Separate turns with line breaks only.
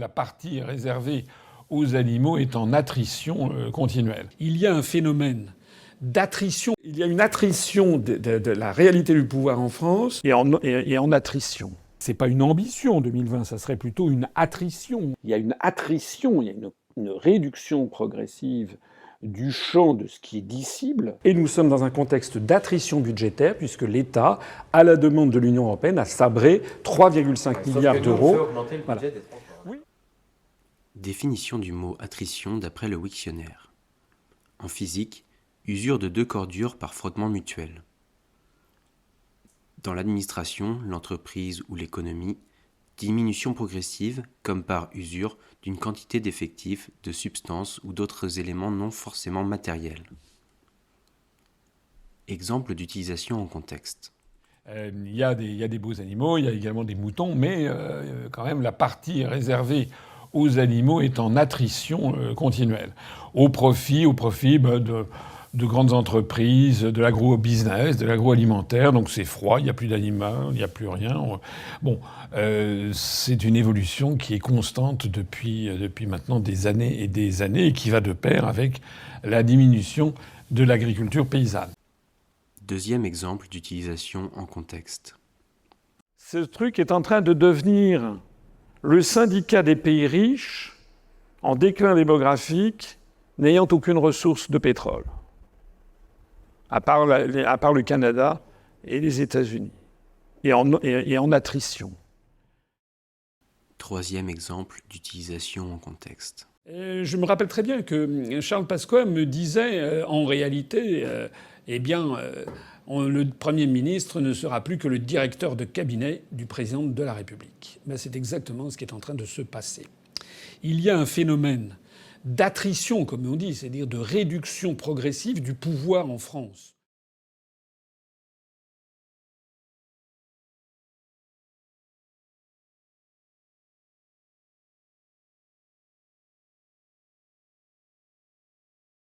la partie réservée aux animaux est en attrition continuelle. Il y a un phénomène d'attrition. Il y a une attrition de la réalité du pouvoir en France et en attrition. C'est pas une ambition 2020, ça serait plutôt une attrition. Il y a une attrition, il y a une réduction progressive du champ de ce qui est dissible. Et nous sommes dans un contexte d'attrition budgétaire puisque l'État, à la demande de l'Union européenne, a sabré 3,5 milliards d'euros. Voilà. Oui.
Définition du mot attrition d'après le Wiktionnaire. En physique, usure de deux cordures par frottement mutuel. Dans l'administration, l'entreprise ou l'économie, diminution progressive, comme par usure, d'une quantité d'effectifs, de substances ou d'autres éléments non forcément matériels. Exemple d'utilisation en contexte.
Il y a des beaux animaux, il y a également des moutons, mais quand même la partie réservée aux animaux est en attrition continuelle. Au profit de grandes entreprises, de l'agro-business, de l'agroalimentaire. Donc c'est froid, il n'y a plus d'animaux, il n'y a plus rien. Bon, c'est une évolution qui est constante depuis maintenant des années et qui va de pair avec la diminution de l'agriculture paysanne.
Deuxième exemple d'utilisation en contexte.
Ce truc est en train de devenir le syndicat des pays riches en déclin démographique n'ayant aucune ressource de pétrole. À part le Canada et les États-Unis, et en attrition.
Troisième exemple d'utilisation en contexte.
Je me rappelle très bien que Charles Pasqua me disait, en réalité, le Premier ministre ne sera plus que le directeur de cabinet du président de la République. Ben, c'est exactement ce qui est en train de se passer. Il y a un phénomène d'attrition, comme on dit, c'est-à-dire de réduction progressive du pouvoir en France.